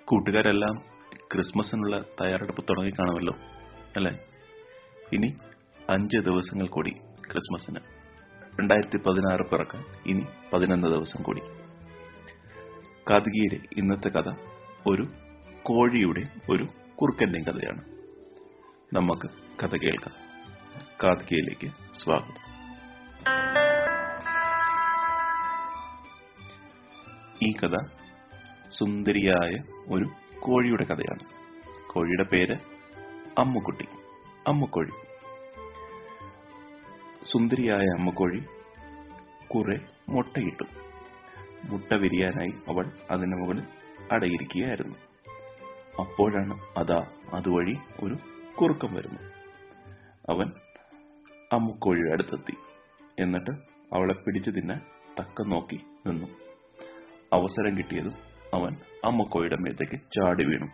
കൂട്ടുകാരെല്ലാം ക്രിസ്മസിനുള്ള തയ്യാറെടുപ്പ് തുടങ്ങിക്കാണുമല്ലോ അല്ലേ? ഇനി 5 ദിവസങ്ങൾ കൂടി ക്രിസ്മസിന്. 2016 പിറക്കാൻ ഇനി 11 ദിവസം കൂടി. കാതികയിലെ ഇന്നത്തെ കഥ ഒരു കോഴിയുടെ ഒരു കുറുക്കന്റെയും കഥയാണ്. നമുക്ക് കഥ കേൾക്കാം. കാതികയിലേക്ക് സ്വാഗതം. ഈ കഥ സുന്ദരിയായ ഒരു കോഴിയുടെ കഥയാണ്. കോഴിയുടെ പേര് അമ്മുക്കുട്ടി, അമ്മുക്കോഴി. സുന്ദരിയായ അമ്മുക്കോഴി കുറെ മുട്ടയിട്ടു. മുട്ട വിരിയാനായി അവൾ അതിന് മുകളിൽ അടയിരിക്കുകയായിരുന്നു. അപ്പോഴാണ് അതുവഴി ഒരു കുറുക്കൻ വരുന്നു. അവൻ അമ്മുക്കോഴിയുടെ അടുത്തെത്തി. എന്നിട്ട് അവളെ പിടിച്ചു തിന്നാൻ തക്കം നോക്കി നിന്നു. അവസരം കിട്ടിയതും അവൻ അമ്മുക്കോഴിയുടെ മേത്തേക്ക് ചാടി വീണു.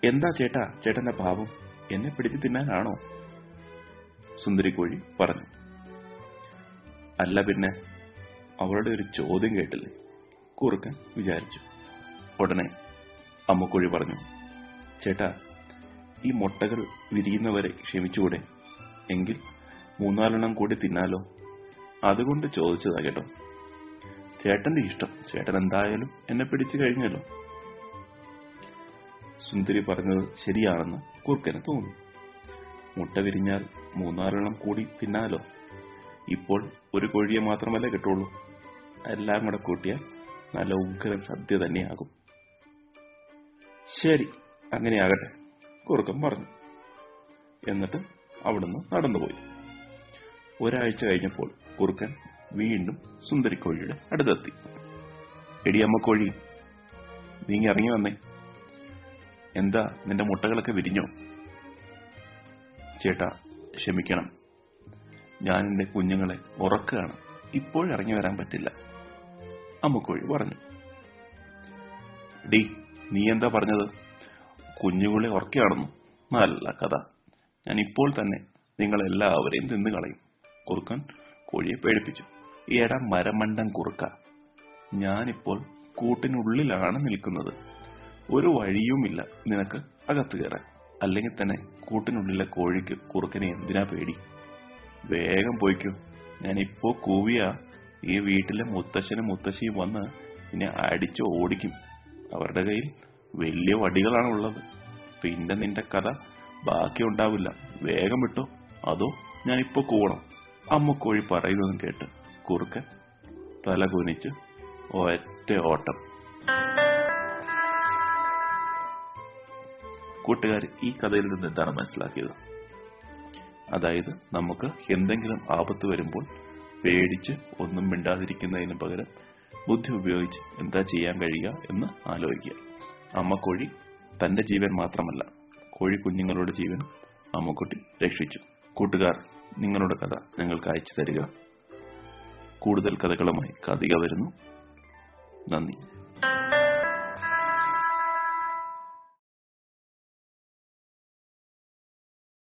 എന്താ ചേട്ടാ, ചേട്ടന്റെ പാപം, എന്നെ പിടിച്ചു തിന്നാനാണോ? സുന്ദരിക്കോഴി പറഞ്ഞു. അല്ല പിന്നെ, അവളുടെ ഒരു ചോദ്യം കേട്ടില്ലേ, കുറുക്കൻ വിചാരിച്ചു. ഉടനെ അമ്മുക്കോഴി പറഞ്ഞു, ചേട്ടാ, ഈ മുട്ടകൾ വിരിയുന്നവരെ ക്ഷമിച്ചുകൂടെ? എങ്കിൽ 3-4 കൂടി തിന്നാലോ? അതുകൊണ്ട് ചോദിച്ചതാ കേട്ടോ. ചേട്ടന്റെ ഇഷ്ടം, ചേട്ടൻ എന്തായാലും എന്നെ പിടിച്ചു കഴിഞ്ഞല്ലോ. സുന്ദരി പറഞ്ഞത് ശരിയാണെന്ന് കുറുക്കന് തോന്നി. മുട്ട വിരിഞ്ഞാൽ 3-4 കൂടി തിന്നാലോ. ഇപ്പോൾ ഒരു കോഴിയെ മാത്രമല്ല കിട്ടുള്ളൂ, എല്ലാം കൂടെ കൂട്ടിയാൽ നല്ല ഉഗ്രൻ സദ്യ തന്നെയാകും. ശരി, അങ്ങനെയാകട്ടെ, കുറുക്കൻ പറഞ്ഞു. എന്നിട്ട് അവിടുന്ന് നടന്നുപോയി. ഒരാഴ്ച കഴിഞ്ഞപ്പോൾ കുറുക്കൻ വീണ്ടും സുന്ദരിക്കോഴിയുടെ അടുത്തെത്തി. എടി അമ്മക്കോഴി, നീ ഇറങ്ങി വന്നേ. എന്താ, നിന്റെ മുട്ടകളൊക്കെ വിരിഞ്ഞോ? ചേട്ടാ, ക്ഷമിക്കണം, ഞാൻ എന്റെ കുഞ്ഞുങ്ങളെ ഉറക്കുകയാണ്, ഇപ്പോഴിറങ്ങി വരാൻ പറ്റില്ല, അമ്മക്കോഴി പറഞ്ഞു. ഡി, നീ എന്താ പറഞ്ഞത്? കുഞ്ഞുങ്ങളെ ഉറക്കുകയാണെന്നു? നല്ല കഥ. ഞാൻ ഇപ്പോൾ തന്നെ നിങ്ങളെല്ലാവരെയും തിന്നു കളയും, കുറുക്കൻ കോഴിയെ പേടിപ്പിച്ചു. എടാ മരമണ്ടൻ കുറുക്ക, ഞാനിപ്പോൾ കൂട്ടിനുള്ളിലാണ് നിൽക്കുന്നത്. ഒരു വഴിയുമില്ല നിനക്ക് അകത്ത് കയറാൻ. അല്ലെങ്കിൽ തന്നെ കൂട്ടിനുള്ളിലെ കോഴിക്ക് കുറുക്കനെ എന്തിനാ പേടി? വേഗം പോയിക്കോ. ഞാനിപ്പോ കൂവിയ ഈ വീട്ടിലെ മുത്തശ്ശനും മുത്തശ്ശിയും വന്ന് ഇനി അടിച്ച് ഓടിക്കും. അവരുടെ കയ്യിൽ വലിയ വടികളാണ് ഉള്ളത്. പിന്നെ നിന്റെ കഥ ബാക്കി ഉണ്ടാവില്ല. വേഗം വിട്ടോ, അതോ ഞാനിപ്പോ കൂവണം. അമ്മുക്കോഴി പറയുന്നതും കേട്ട് കുറുക്കൻ തല കുനിച്ച് ഒറ്റ ഓട്ടം. കൂട്ടുകാർ, ഈ കഥയിൽ നിന്ന് എന്താണ് മനസ്സിലാക്കിയത്? അതായത്, നമുക്ക് എന്തെങ്കിലും ആപത്ത് വരുമ്പോൾ പേടിച്ച് ഒന്നും മിണ്ടാതിരിക്കുന്നതിന് പകരം ബുദ്ധി ഉപയോഗിച്ച് എന്താ ചെയ്യാൻ കഴിയുക എന്ന് ആലോചിക്കുക. അമ്മക്കോഴി തന്റെ ജീവൻ മാത്രമല്ല, കോഴി കുഞ്ഞുങ്ങളുടെ ജീവൻ അമ്മുക്കുട്ടി രക്ഷിച്ചു. കൂട്ടുകാർ, നിങ്ങളുടെ കഥ ഞങ്ങൾക്ക് അയച്ചു തരിക. കൂടുതൽ കഥകളുമായി കാതിക വരുന്നു. നന്ദി.